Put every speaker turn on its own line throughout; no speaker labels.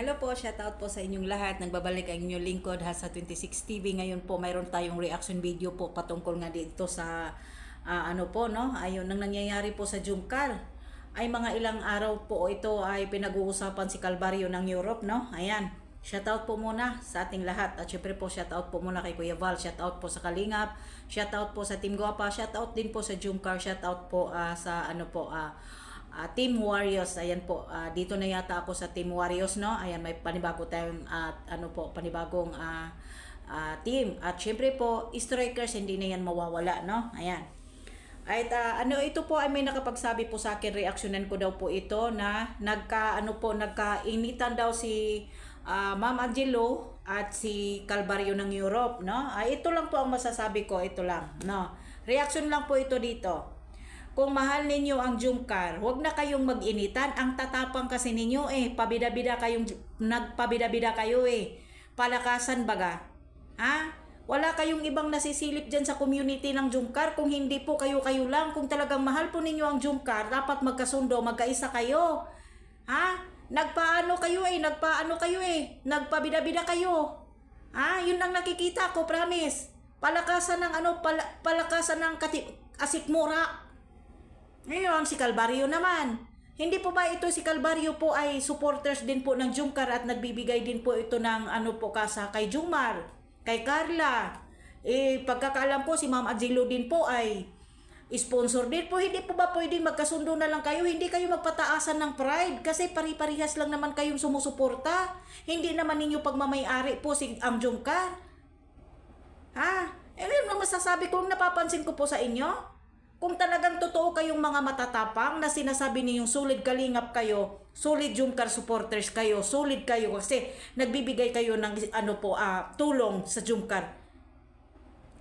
Hello po, shoutout po sa inyong lahat. Nagbabalik ang inyong lingkod Hasa 26 TV. Ngayon po mayroon tayong reaction video po patungkol nga dito sa ano po no, ayun nang nangyayari po sa Jumcar. Ay mga ilang araw po ito ay pinag-uusapan si Calvario ng Europe no. Ayan. Shoutout po muna sa ating lahat. At syempre po shoutout po muna kay Kuya Val, shoutout po sa Kalingap, shoutout po sa Team Guapa, shoutout din po sa Jumcar, shoutout po sa ano po Team Warriors. Ayan po, dito na yata ako sa Team Warriors no. Ayan, may panibago tayong panibagong team. At syempre po, strikers hindi na yan mawawala no. Ayan. At ito po ay may nakapagsabi po sa akin, reaksyonan ko daw po ito na nagkainitan daw si Ma'am Angelo at si Calvario ng Europe no. Ito lang po ang masasabi ko, ito lang no. Reaction lang po ito dito. Kung mahal ninyo ang Jumcar, huwag na kayong mag-initan. Ang tatapang kasi ninyo pabida-bida kayong nagpabida-bida kayo Palakasan baga. Ha? Wala kayong ibang nasisilip diyan sa community ng Jumcar kung hindi po kayo-kayo lang. Kung talagang mahal po ninyo ang Jumcar, dapat magkasundo, magkaisa kayo. Ha? Nagpaano kayo nagpabida-bida kayo. Ha? Yun ang nakikita ko, promise. Palakasan ng palakasan ng asikmura. Ngayon, si Calvario naman. Hindi po ba ito si Calvario po ay supporters din po ng Jumcar at nagbibigay din po ito ng kay Jumar, kay Carla. Pagkakaalam po si Ma'am Angelo din po ay sponsor din po. Hindi po ba pwedeng magkasundo na lang kayo? Hindi kayo magpataasan ng pride kasi pari-parihas lang naman kayong sumusuporta. Hindi naman ninyo pagmamay-ari po ang Jumcar. Ha? Yun ang masasabi ko, napapansin ko po sa inyo. Kung talagang totoo kayong mga matatapang na sinasabi ninyong solid Kalingap kayo, solid Jumcar supporters kayo, solid kayo kasi nagbibigay kayo ng tulong sa Jumcar.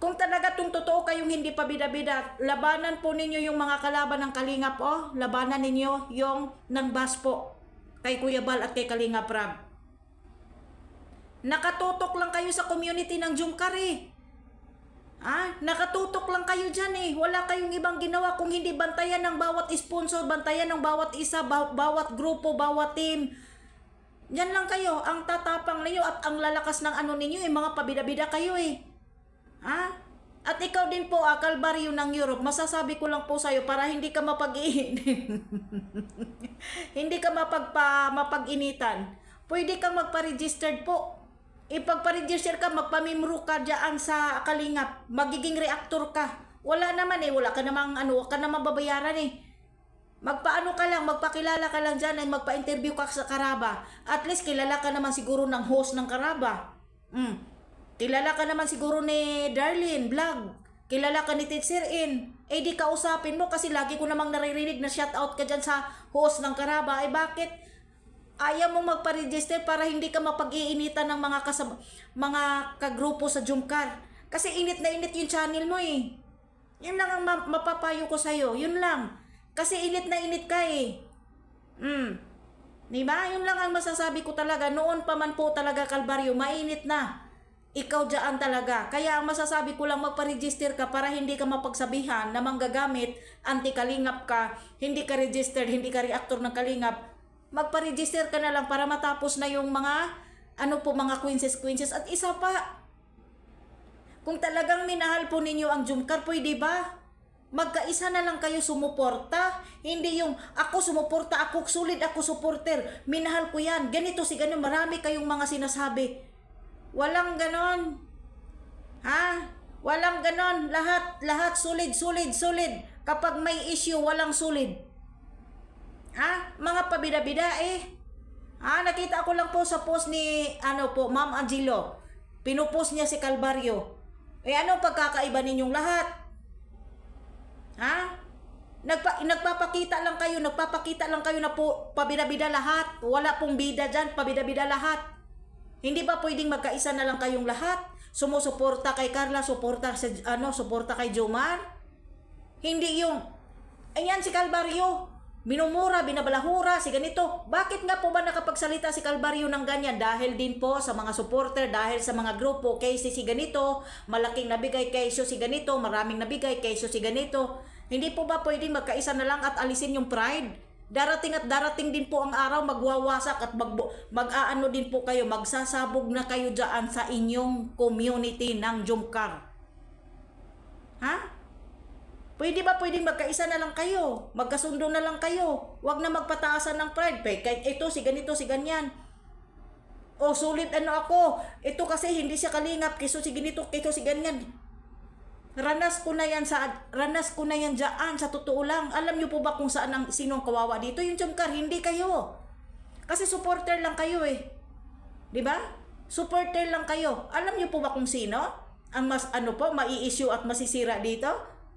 Kung talaga totoo kayong hindi pa bida-bida, labanan po ninyo yung mga kalaban ng Kalingap labanan ninyo yung ng bus po kay Kuya Bal at kay Kalingap Rab. Nakatutok lang kayo sa community ng Jumcar nakatutok lang kayo dyan Wala kayong ibang ginawa kung hindi bantayan ng bawat sponsor, bantayan ng bawat isa, bawat grupo, bawat team. Yan lang kayo, ang tatapang ninyo at ang lalakas ng ninyo mga pabida-bida kayo At ikaw din po, Calvario ng Europe, masasabi ko lang po sa'yo para hindi ka hindi ka mapag-initan. Pwede kang magpa-registered po. Ipagpa-register ka, magpamimro ka dyan sa Kalingap, magiging reactor ka. Wala naman wala ka namang ka namang babayaran Magpaano ka lang, magpakilala ka lang dyan magpa-interview ka sa Karaba. At least kilala ka naman siguro ng host ng Karaba. Kilala ka naman siguro ni Darlene Vlog. Kilala ka ni Teacher In. Di kausapin mo kasi lagi ko namang naririnig na shoutout ka dyan sa host ng Karaba. Bakit? Ayaw mong magpa-register para hindi ka mapag-iinitan ng mga kagrupo sa Jumcar. Kasi init na init yung channel mo Yun lang ang mapapayo ko sa'yo. Yun lang. Kasi init na init ka Diba? Yun lang ang masasabi ko talaga. Noon pa man po talaga, Calvario, mainit na. Ikaw dyan talaga. Kaya ang masasabi ko lang, magpa-register ka para hindi ka mapagsabihan na manggagamit, anti-Kalingap ka, hindi ka registered, hindi ka reactor ng Kalingap. Magpa-register ka na lang para matapos na yung mga mga quinces. At isa pa, kung talagang minahal po ninyo ang Jumcar, pwede ba? Magkaisa na lang kayo sumuporta. Hindi yung ako sumuporta, ako solid, ako supporter. Minahal ko yan. Ganito si ganun. Marami kayong mga sinasabi. Walang ganon. Walang ganon. Lahat solid. Kapag may issue, walang solid. Mga pabida-bida nakita ko lang po sa post ni Ma'am Angelo. Pinupost niya si Calvario. Ano pagkakaiba ninyong lahat? Nagpapakita lang kayo na po pabida-bida lahat. Wala pong bida dyan, pabida-bida lahat. Hindi ba pwedeng magkaisa na lang kayong lahat? Sumusuporta kay Carla, suporta kay Jomar? Hindi yung ayan si Calvario. Minumura, binabalahura, si ganito. Bakit nga po ba nakapagsalita si Calvario ng ganyan? Dahil din po sa mga supporter, dahil sa mga grupo, kaysa si ganito, malaking nabigay kaysa si ganito, maraming nabigay kaysa si ganito. Hindi po ba pwedeng magkaisa na lang at alisin yung pride? Darating at darating din po ang araw, magwawasak at mag-aano din po kayo, magsasabog na kayo dyan sa inyong community ng Jumcar. Ha? Pwede ba pwedeng magkaisa na lang kayo? Magkasundo na lang kayo. Huwag na magpataasan ng pride. Kahit ito, si ganito, si ganyan. O sulit ano ako. Ito kasi hindi siya kalingap. Kiso si ganito, kito si ganyan. Ranas ko na yan dyan, sa totoo lang. Alam niyo po ba kung saan ang sinong kawawa dito? Yung Jumcar, hindi kayo. Kasi supporter lang kayo eh. 'Di ba? Supporter lang kayo. Alam niyo po ba kung sino ang mas mai-issue at masisira dito?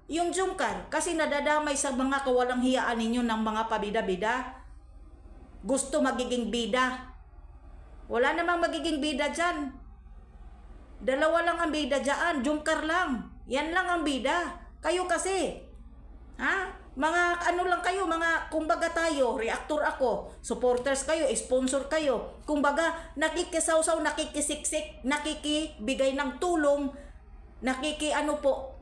Yung Jumcar, kasi nadadamay sa mga kawalang hiyaan ninyo ng mga pabida-bida. Gusto magiging bida. Wala namang magiging bida dyan. Dalawa lang ang bida dyan, Jumcar lang. Yan lang ang bida. Kayo kasi, ha? Mga ano lang kayo, mga kumbaga tayo, reactor ako, supporters kayo, sponsor kayo. Kumbaga, nakikisawsaw, nakikisiksik, nakikibigay ng tulong, ano po.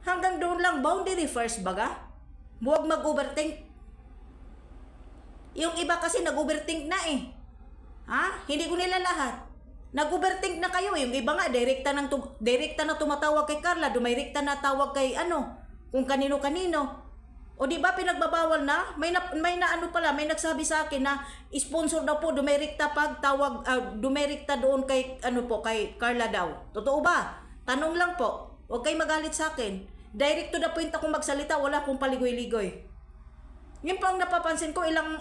Hanggang doon lang, boundary first baga. Huwag mag-overthink. Yung iba kasi nag-overthink na eh. Ha? Hindi ko nila lahat. Nag-overthink na kayo. Yung iba nga, direkta na tumatawag kay Carla, dumirekta na tawag kay kung kanino-kanino. O di ba pinagbabawal na? May nagsabi sa akin na sponsor daw po, dumirekta dumirekta doon kay, kay Carla daw. Totoo ba? Tanong lang po. Huwag kayo magalit sa akin. Direct to the point akong magsalita, wala akong paligoy-ligoy. Yun po ang napapansin ko, ilang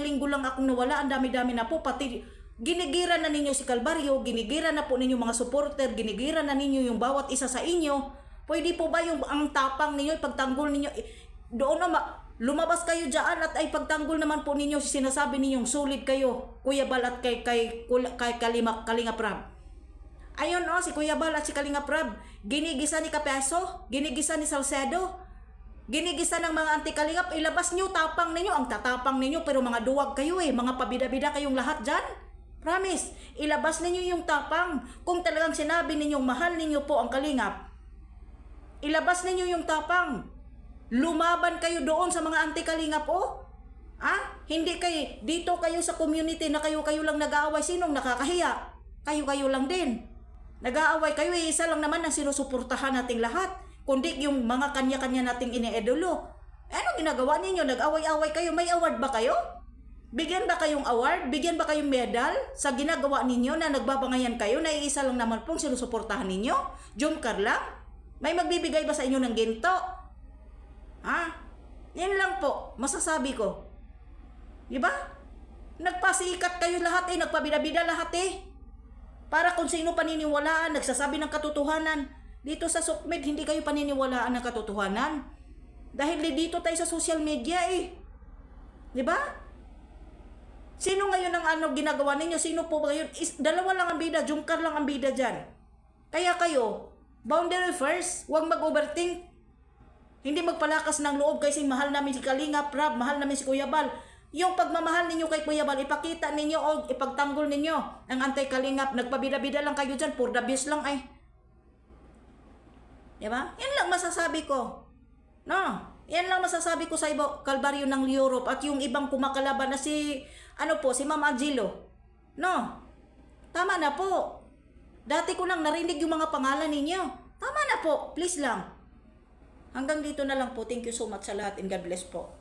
linggo lang akong nawala, ang dami-dami na po, pati ginigira na ninyo si Calvario, ginigira na po ninyo mga supporter, ginigira na ninyo yung bawat isa sa inyo. Pwede po ba yung ang tapang ninyo, ipagtanggol ninyo, doon na lumabas kayo dyan at ay pagtanggol naman po ninyo, sinasabi ninyong solid kayo, Kuya Bal at kay Kalinga Prab. Ayun si Kuya Bal at si Kalinga Prab, ginigisa ni Capeso, ginigisa ni Salcedo, ginigisa ng mga anti-kalingap, ilabas nyo tapang ninyo, ang tatapang ninyo, pero mga duwag kayo mga pabida-bida kayong lahat dyan. Promise, ilabas ninyo yung tapang. Kung talagang sinabi ninyong mahal ninyo po ang kalingap, ilabas ninyo yung tapang. Lumaban kayo doon sa mga anti-kalingap Hindi kayo, dito kayo sa community na kayo lang nag-aaway. Sinong nakakahiya? Kayo lang din. Nag-aaway kayo, isa lang naman ang sinusuportahan nating lahat. Kundi yung mga kanya-kanya nating iniidolo. Ano ginagawa ninyo? Nag-away-away kayo. May award ba kayo? Bigyan ba kayong award? Bigyan ba kayong medal sa ginagawa ninyo na nagbabangayan kayo na iisa lang naman pong sinusuportahan ninyo? Jumcar lang? May magbibigay ba sa inyo ng ginto? Yan lang po, masasabi ko. Diba? Nagpasikat kayo lahat nagpabida-bida lahat Para kung sino paniniwalaan, nagsasabi ng katotohanan. Dito sa Sukmed, hindi kayo paniniwalaan ng katotohanan. Dahil dito tayo sa social media Diba? Sino ngayon ang ginagawa ninyo? Sino po ba ngayon? Dalawa lang ang bida, Jumcar lang ang bida dyan. Kaya kayo, boundary first, huwag mag-overthink. Hindi magpalakas ng loob kasi mahal namin si Kalinga Prab, mahal namin si Kuya Bal. Yung pagmamahal ninyo kay Kuya Bal, ipakita ninyo o ipagtanggol ninyo ang anti-kalingap. Nagpabida-bida lang kayo dyan, for the best lang Diba? Yan lang masasabi ko. Yan lang masasabi ko sa Calvario ng Europe at yung ibang kumakalaban na si Ma'am Angelo. Tama na po. Dati ko lang narinig yung mga pangalan ninyo. Tama na po, please lang. Hanggang dito na lang po. Thank you so much sa lahat and God bless po.